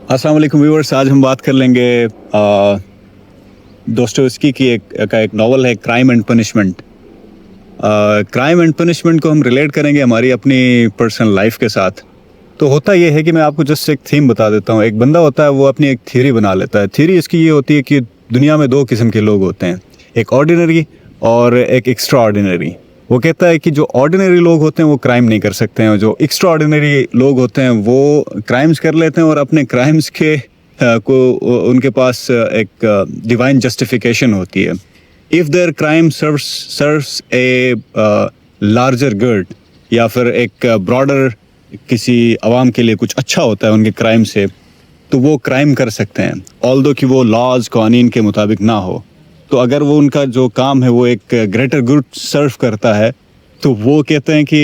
अस्सलाम वालेकुम व्यूअर्स। आज हम बात कर लेंगे दोस्टोयेव्स्की की एक नॉवल है crime and punishment. Crime and punishment को हम रिलेट करेंगे हमारी अपनी पर्सनल लाइफ के साथ। तो होता ये है कि मैं आपको जस्ट एक थीम बता देता हूँ। एक बंदा होता है, वो अपनी एक थ्योरी बना लेता है। थ्योरी इसकी ये होती है कि दुनिया में दो किस्म के लोग होते हैं, एक ऑर्डिनरी और एक एक्स्ट्रा ऑर्डिनरी। वो कहता है कि जो ऑर्डिनरी लोग होते हैं वो क्राइम नहीं कर सकते हैं, और जो एक्स्ट्रा ऑर्डिनरी लोग होते हैं वो क्राइम्स कर लेते हैं और अपने क्राइम्स के उनके पास एक डिवाइन जस्टिफिकेशन होती है। If there crime serves a larger good, या फिर एक ब्रॉडर किसी अवाम के लिए कुछ अच्छा होता है उनके क्राइम से, तो वो क्राइम कर सकते हैं, ऑल्दो कि वो लॉज कानून के मुताबिक ना हो। तो अगर वो उनका जो काम है वो एक ग्रेटर गुड सर्व करता है, तो वो कहते हैं कि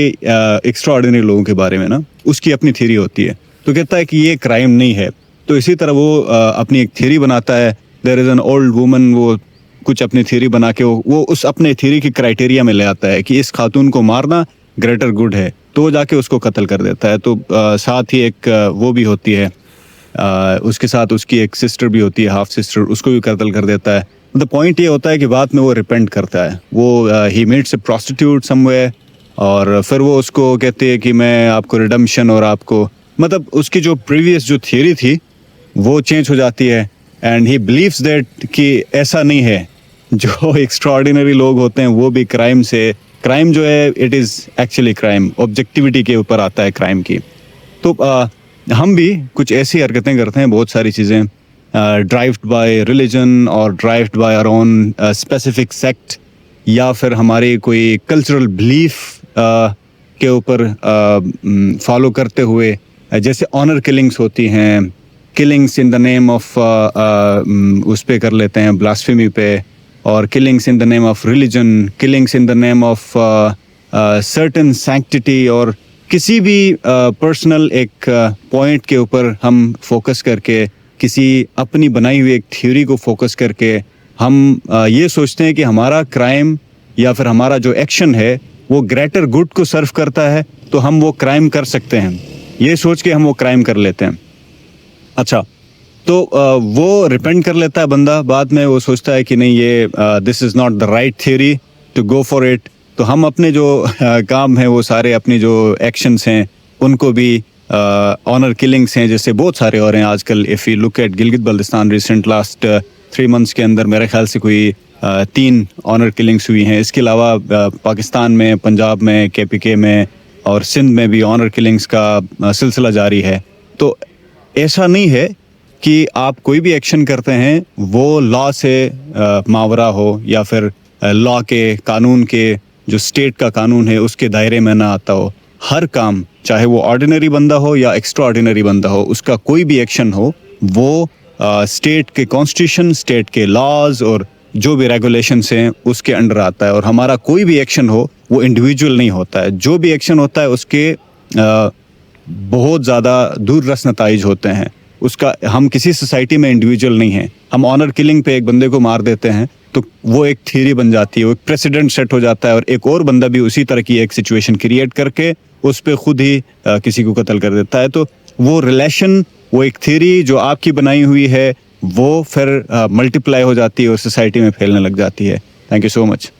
एक्स्ट्रा ऑर्डिनरी लोगों के बारे में ना उसकी अपनी थ्योरी होती है, तो कहता है कि ये क्राइम नहीं है। तो इसी तरह वो अपनी एक थ्योरी बनाता है। There is an old woman, वो कुछ अपनी थ्योरी बना के वो उस अपने थ्योरी की क्राइटेरिया में ले आता है कि इस खातून को मारना ग्रेटर गुड है, तो वो जाके उसको कत्ल कर देता है। तो साथ ही एक वो भी होती है, उसके साथ उसकी एक सिस्टर भी होती है, हाफ सिस्टर, उसको भी कत्ल कर देता है। द पॉइंट ये होता है कि बाद में वो रिपेंट करता है। वो he meets A prostitute somewhere, और फिर वो उसको कहती है कि मैं आपको रिडम्पशन और आपको, मतलब उसकी जो प्रीवियस जो थियरी थी वो चेंज हो जाती है। एंड ही बिलीव्स दैट कि ऐसा नहीं है, जो एक्स्ट्रा ऑर्डिनरी लोग होते हैं वो भी क्राइम क्राइम जो है it is actually crime, objectivity के ऊपर आता है क्राइम की। तो हम भी कुछ ऐसी हरकतें करते हैं, बहुत सारी चीज़ें, ड्राइव्ड बाय रिलीजन और drived by our own specific sect, या फिर हमारे कोई कल्चरल बिलीफ के ऊपर फॉलो करते हुए, जैसे ऑनर किलिंग्स होती हैं, killings in the name of उस पे कर लेते हैं, ब्लास्फेमी पे, और killings in the name of religion, killings in the name of certain sanctity, और किसी भी पर्सनल एक पॉइंट के ऊपर हम फोकस करके, किसी अपनी बनाई हुई एक थ्योरी को फोकस करके हम ये सोचते हैं कि हमारा क्राइम या फिर हमारा जो एक्शन है वो ग्रेटर गुड को सर्व करता है, तो हम वो क्राइम कर सकते हैं। ये सोच के हम वो क्राइम कर लेते हैं। अच्छा, तो वो रिपेंट कर लेता है बंदा, बाद में वो सोचता है कि नहीं, ये this is not the right theory to go for it. तो हम अपने जो काम है वो सारे, अपनी जो एक्शंस हैं उनको भी, ऑनर किलिंग्स हैं जैसे बहुत सारे और हैं आजकल। If you look at Gilgit Baltistan, recent last 3 months के अंदर मेरे ख्याल से कोई 3 ऑनर किलिंग्स हुई हैं। इसके अलावा पाकिस्तान में, पंजाब में, KPK में और सिंध में भी ऑनर किलिंग्स का सिलसिला जारी है। तो ऐसा नहीं है कि आप कोई भी एक्शन करते हैं वो लॉ से मावरा हो, या फिर लॉ के, कानून के, जो स्टेट का कानून है उसके दायरे में ना आता हो। हर काम, चाहे वो ऑर्डिनरी बंदा हो या एक्स्ट्रा ऑर्डिनरी बंदा हो, उसका कोई भी एक्शन हो वो स्टेट के कॉन्स्टिट्यूशन, स्टेट के लॉज और जो भी रेगुलेशंस हैं उसके अंडर आता है। और हमारा कोई भी एक्शन हो वो इंडिविजुअल नहीं होता है। जो भी एक्शन होता है उसके बहुत ज़्यादा दूररस नताइज होते हैं। उसका, हम किसी सोसाइटी में इंडिविजुअल नहीं हैं। हम ऑनर किलिंग पे एक बंदे को मार देते हैं तो वो एक थ्योरी बन जाती है, वो एक प्रेसिडेंट सेट हो जाता है, और एक और बंदा भी उसी तरह की एक सिचुएशन क्रिएट करके उस पे खुद ही किसी को कत्ल कर देता है। तो वो रिलेशन, वो एक थ्योरी जो आपकी बनाई हुई है, वो फिर मल्टीप्लाई हो जाती है और सोसाइटी में फैलने लग जाती है। Thank you so much.